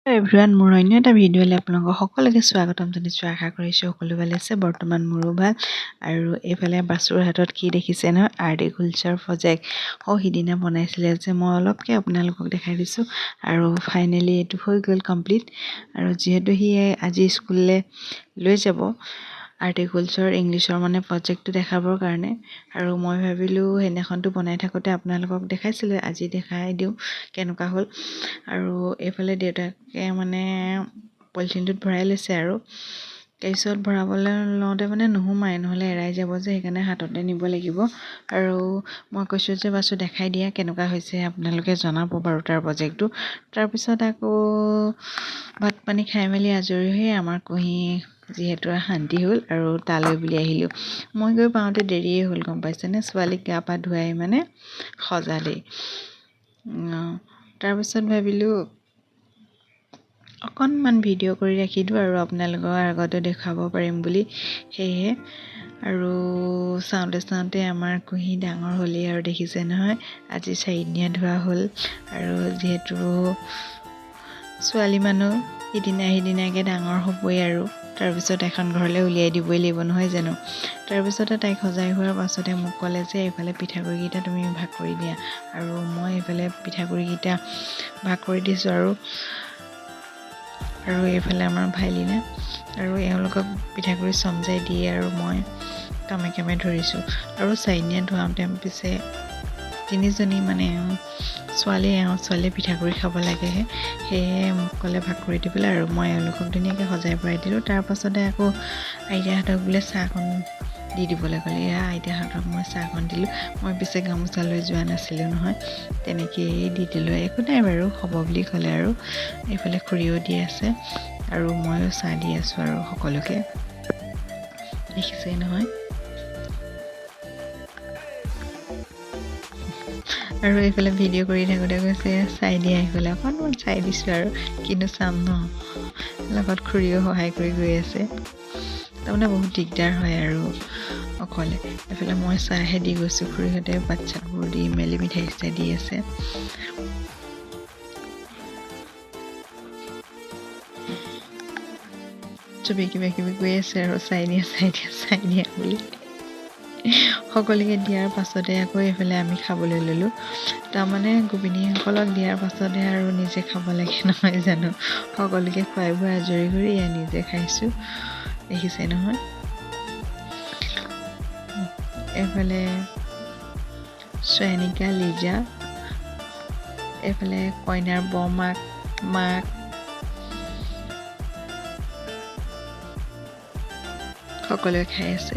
Everyone মোৰ অন্য এটা ভিডিঅ'লৈ আপোনালোকক সকলোকে স্বাগতম জনাইছোঁ। আশা কৰিছোঁ সকলো ভালে আছে। বৰ্তমান মোৰো ভাল। আৰু এইফালে বাছুৰ হাতত কি দেখিছে নহয়, আৰ্টিকালচাৰ প্ৰজেক্ট সিদিনা বনাইছিলে যে মই অলপকৈ আপোনালোকক দেখাই দিছোঁ। আৰু ফাইনেলি এইটো হৈ গ'ল কমপ্লিট। আৰু যিহেতু সি আজি স্কুললৈ লৈ যাব আৰ্টিকালচাৰ ইংলিছৰ মানে প্ৰজেক্টটো দেখাবৰ কাৰণে, আৰু মই ভাবিলোঁ সেইদিনাখনটো বনাই থাকোঁতে আপোনালোকক দেখাইছিলোঁ, আজি দেখাই দিওঁ কেনেকুৱা হ'ল। আৰু এইফালে দেউতাকে মানে পলিথিনটোত ভৰাই লৈছে আৰু কেছত ভৰাবলৈ লওঁতে মানে নোসোমাই, নহ'লে এৰাই যাব যে, সেইকাৰণে হাততে নিব লাগিব। আৰু মই কৈছোঁ যে বাছো দেখাই দিয়া কেনেকুৱা হৈছে, আপোনালোকে জনাব বাৰু তাৰ প্ৰজেক্টটো। তাৰপিছত আকৌ ভাত পানী খাই মেলি আজৰি হৈ আমাৰ কুঁহি যিহেতু শান্তি হ'ল আৰু তালৈ বুলি আহিলোঁ। মই গৈ পাওঁতে দেৰিয়ে হ'ল, গম পাইছেনে। ছোৱালীক গা পা ধুৱাই মানে সজালেই। তাৰপিছত ভাবিলোঁ অকণমান ভিডিঅ' কৰি ৰাখি দিওঁ আৰু আপোনালোকৰ আগতে দেখুৱাব পাৰিম বুলি। সেয়েহে আৰু চাওঁতে আমাৰ কুঁহি ডাঙৰ হ'লেই, আৰু দেখিছে নহয় আজি 4দিনীয়া ধোৱা হ'ল। আৰু যিহেতু ছোৱালী মানুহ সিদিনাকৈ ডাঙৰ হ'বই, আৰু তাৰপিছত এখন ঘৰলৈ উলিয়াই দিবই লাগিব নহয় জানো। তাৰপিছতে তাইক সজাই হোৱাৰ পাছতে মোক ক'লে যে এইফালে পিঠাগুড়িকেইটা তুমি ভাগ কৰি দিয়া। আৰু মই এইফালে পিঠাগুড়িকেইটা ভাগ কৰি দিছোঁ। আৰু এইফালে আমাৰ ভাইলিনা আৰু এওঁলোকক পিঠাগুড়ি চমজাই দিয়ে, আৰু মই কামে কামে ধৰিছোঁ। আৰু 4দিনীয়া ধোৱাওঁতে পিছে 3জনী মানে ছোৱালীয়ে পিঠাগুড়ি খাব লাগেহে, সেয়েহে মোক ক'লে ভাগ কৰি দিবলৈ, আৰু মই এওঁলোকক ধুনীয়াকৈ সজাই পৰাই দিলোঁ। তাৰপাছতে আকৌ আইতাহঁতক বোলে চাহকণ দি দিবলৈ ক'লে। এয়া আইতাহঁতক মই চাহকণ দিলোঁ। মই পিছে গামোচা লৈ যোৱা নাছিলোঁ নহয়, তেনেকৈয়ে দি দিলোঁ। একো নাই বাৰু, হ'ব বুলি ক'লে। আৰু এইফালে খুৰীও দি আছে আৰু ময়ো চাহ দি আছোঁ আৰু সকলোকে, দেখিছেই নহয়। আৰু এইফালে ভিডিঅ' কৰি থাকোঁতে কৈছে চাই দিয়া, এইফালে অকণমান চাই দিছোঁ আৰু কিনো চাম ন, লগত খুৰীও সহায় কৰি গৈ আছে। তাৰমানে বহুত দিগদাৰ হয় আৰু অকলে। এইফালে মই চাহহে দি গৈছোঁ, খুৰীহঁতে বাচ্ছাবোৰ দি মেলি মিঠাই চিঠাই দি আছে। চবে কিবা কিবি কৈ আছে আৰু চাই দিয়া বুলি। সকলোকে দিয়াৰ পাছতে আকৌ এইফালে আমি খাবলৈ ল'লোঁ। তাৰমানে গোপিনীসকলক দিয়াৰ পাছতে আৰু নিজে খাব লাগে নহয় জানো। সকলোকে খুৱাই বোৱাই আজৰি কৰি নিজে খাইছোঁ, দেখিছে নহয়। এইফালে চয়নিকা, লিজা, এইফালে কইনাৰ বৰমাক, মাক, সকলোৱে খাই আছে।